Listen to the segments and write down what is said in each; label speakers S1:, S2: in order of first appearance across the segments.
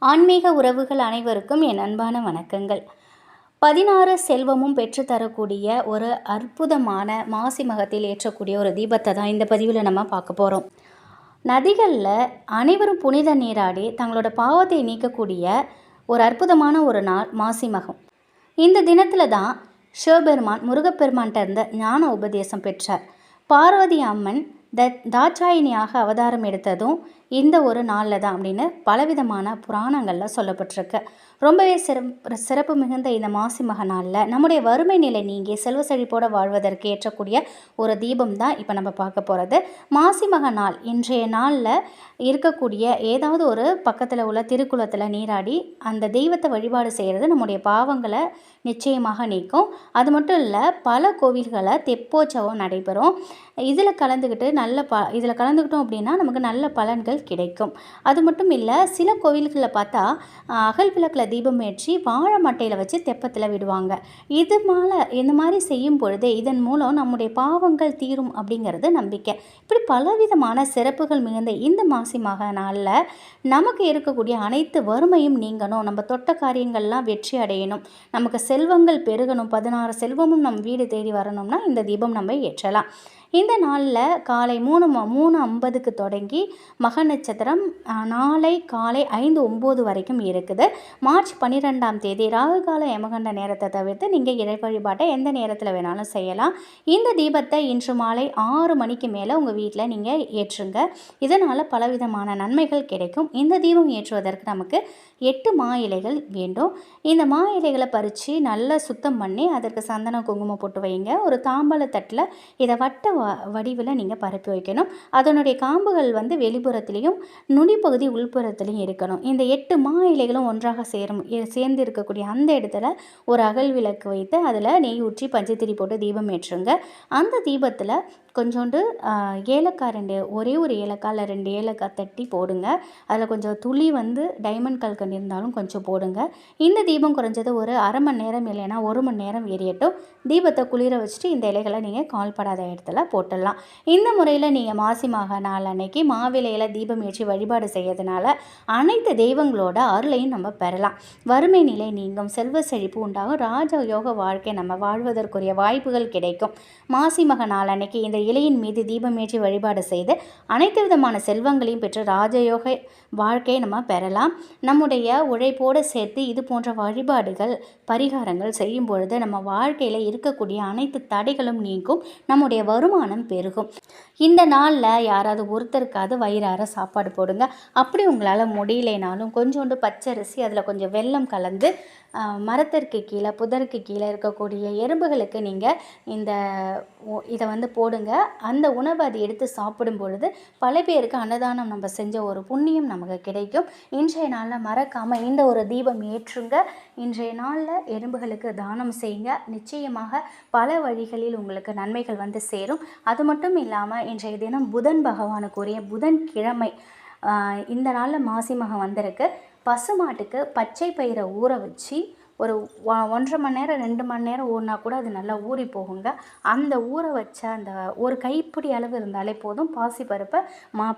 S1: ஆன்மீக உறவுகள் அனைவருக்கும் என் அன்பான வணக்கங்கள். 16 செல்வமும் பெற்றுத்தரக்கூடிய ஒரு அற்புதமான மாசி மகத்தில் ஏற்றக்கூடிய ஒரு தீபத்தை தான் இந்த பதிவில் நம்ம பார்க்க போகிறோம். நதிகளில் அனைவரும் புனித நீராடி தங்களோட பாவத்தை நீக்கக்கூடிய ஒரு அற்புதமான ஒரு நாள் மாசி மகம். இந்த தினத்தில் தான் சிவபெருமான் முருகப்பெருமான்கிட்ட இருந்த ஞான உபதேசம் பெற்றார். பார்வதி அம்மன் தாட்சாயினியாக அவதாரம் எடுத்ததும் இந்த ஒரு நாளில் தான் அப்படின்னு பலவிதமான புராணங்களில் சொல்லப்பட்டிருக்கு. ரொம்பவே சிறப்பு மிகுந்த இந்த மாசி மக நாளில் நம்முடைய வறுமை நிலை நீங்கி செல்வ செழிப்போடு வாழ்வதற்கு ஏற்றக்கூடிய ஒரு தீபம் தான் இப்போ நம்ம பார்க்க போகிறது. மாசி மக நாள் இன்றைய நாளில் இருக்கக்கூடிய ஏதாவது ஒரு பக்கத்தில் உள்ள திருக்குளத்தில் நீராடி அந்த தெய்வத்தை வழிபாடு செய்கிறது நம்முடைய பாவங்களை நிச்சயமாக நீக்கும். அது மட்டும் இல்லை, பல கோவில்களை தெப்போற்சவம் நடைபெறும். இதில் கலந்துக்கிட்டோம் அப்படின்னா நமக்கு நல்ல பலன்கள் கிடைக்கும். அது மட்டும் இல்லை, சில கோவில்களில் பார்த்தா அகல் விளக்கில் தீபம் ஏற்றி வாழை மட்டையில் வச்சு தெப்பத்தில் விடுவாங்க. இந்த மாதிரி செய்யும் பொழுது இதன் மூலம் நம்முடைய பாவங்கள் தீரும் அப்படிங்கிறது நம்பிக்கை. இப்படி பலவிதமான சிறப்புகள் மிகுந்த இந்த மாசி மக நாளில் நமக்கு இருக்கக்கூடிய அனைத்து வறுமையும் நீங்கணும், நம்ம தொட்ட காரியங்கள்லாம் வெற்றி அடையணும், நமக்கு செல்வங்கள் பெருகணும், 16 செல்வமும் நம் வீடு தேடி வரணும்னா இந்த தீபம் நம்ம ஏற்றலாம். இந்த நாளில் காலை 3:50க்கு தொடங்கி மக நட்சத்திரம் நாளை காலை 5:09 வரைக்கும் இருக்குது. மார்ச் 12ஆம் தேதி ராகுகால யமகண்ட நேரத்தை தவிர்த்து நீங்கள் இறை வழிபாட்டை எந்த நேரத்தில் வேணாலும் செய்யலாம். இந்த தீபத்தை இன்று மாலை 6 மணிக்கு மேலே உங்கள் வீட்டில் நீங்கள் ஏற்றுங்க. இதனால் பலவிதமான நன்மைகள் கிடைக்கும். இந்த தீபம் ஏற்றுவதற்கு நமக்கு 8 மா இலைகள் வேண்டும். இந்த மா இலைகளை பறித்து நல்லா சுத்தம் பண்ணி அதற்கு சந்தனம் குங்குமம் போட்டு வைங்க. ஒரு தாம்பாள தட்டில் இதை வட்ட வடிவில் நீங்கள் பரப்பி வைக்கணும். அதனுடைய காம்புகள் வெளிப்புறத்துலேயும் நுனிப்பகுதி உள்புறத்துலையும் இருக்கணும். இந்த 8 மா இலைகளும் ஒன்றாக சேர்ந்து இருக்கக்கூடிய அந்த இடத்துல ஒரு அகல் விளக்கு வைத்து அதில் நெய் ஊற்றி பஞ்சத்திரி போட்டு தீபம் ஏற்றுங்க. அந்த தீபத்தில் கொஞ்சோண்டு ஏலக்காய் ஒரே ஒரு ஏலக்காய் இல்லை 2 ஏலக்காய் தட்டி போடுங்க. அதில் கொஞ்சம் துளி டைமண்ட் கல்கண்டு இருந்தாலும் கொஞ்சம் போடுங்க. இந்த தீபம் குறைஞ்சது ஒரு அரை மணி நேரம் இல்லைன்னா 1 மணி நேரம் எரியட்டும். தீபத்தை குளிர வச்சுட்டு இந்த இலைகளை நீங்கள் கால்படாத இடத்துல போட்டுடலாம். இந்த முறையில் நீங்கள் மாசி மக நாள் அன்னைக்கு மாவிலையில் தீபம் ஏற்றி வழிபாடு செய்யறதுனால அனைத்து தெய்வங்களோட அருளையும் நம்ம பெறலாம். வறுமை நிலை நீங்கும், செல்வ செழிப்பு உண்டாகும், ராஜயோக வாழ்க்கை நம்ம வாழ்வதற்குரிய வாய்ப்புகள் கிடைக்கும். மாசி மக நாள் அன்னைக்கு இந்த இலையின் மீது தீபம் ஏற்றி வழிபாடு செய்து அனைத்து விதமான செல்வங்களையும் பெற்று ராஜயோக வாழ்க்கையை நம்ம பெறலாம். நம்முடைய உழைப்போடு சேர்த்து இது போன்ற வழிபாடுகள் பரிகாரங்கள் செய்யும் பொழுது நம்ம வாழ்க்கையில் இருக்கக்கூடிய அனைத்து தடைகளும் நீங்கும், நம்முடைய வருமானம் பெருகும். இந்த நாளில் யாராவது ஒருத்தருக்காவது வயிறார சாப்பாடு போடுங்க. அப்படி உங்களால் முடியலைனாலும் கொஞ்சோண்டு பச்சரிசி அதில் கொஞ்சம் வெல்லம் கலந்து மரத்திற்கு கீழே புதருக்கு கீழே இருக்கக்கூடிய எறும்புகளுக்கு நீங்கள் இதை போடுங்க. அந்த உணவை அதை எடுத்து சாப்பிடும் பொழுது பல பேருக்கு அன்னதானம் நம்ம செஞ்ச ஒரு புண்ணியம் நமக்கு கிடைக்கும். இன்றைய நாளில் மறக்காமல் இந்த ஒரு தீபம் ஏற்றுங்க. இன்றைய நாளில் எறும்புகளுக்கு தானம் செய்யுங்க. நிச்சயமாக பல வழிகளில் உங்களுக்கு நன்மைகள் சேரும். அது மட்டும் இல்லாமல் இன்றைய தினம் புதன் பகவானுக்குரிய புதன்கிழமை. இந்த நாளில் மாசி மகம் வந்திருக்கு. பசுமாட்டுக்கு பச்சை பயிரை ஊற வச்சு ஒரு 1.5 மணி நேரம் 2 மணி நேரம் ஊறினா கூட அது நல்லா ஊறி போகுங்க. அந்த ஊற வச்ச அந்த ஒரு கைப்பிடி அளவு இருந்தாலே போதும். பாசிப்பருப்பை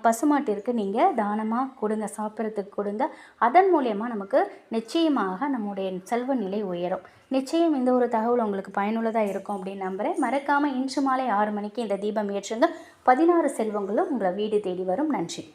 S1: பசுமாட்டிற்கு நீங்கள் தானமாக கொடுங்க, சாப்பிட்றதுக்கு கொடுங்க. அதன் மூலயமா நமக்கு நிச்சயமாக நம்முடைய செல்வ நிலை உயரும். நிச்சயம் இந்த ஒரு தகவல் உங்களுக்கு பயனுள்ளதாக இருக்கும் அப்படின்னு நம்புகிறேன். மறக்காமல் இன்று மாலை 6 மணிக்கு இந்த தீபம் ஏற்றுங்க. 16 செல்வங்களும் உங்களை வீடு தேடி வரும். நன்றி.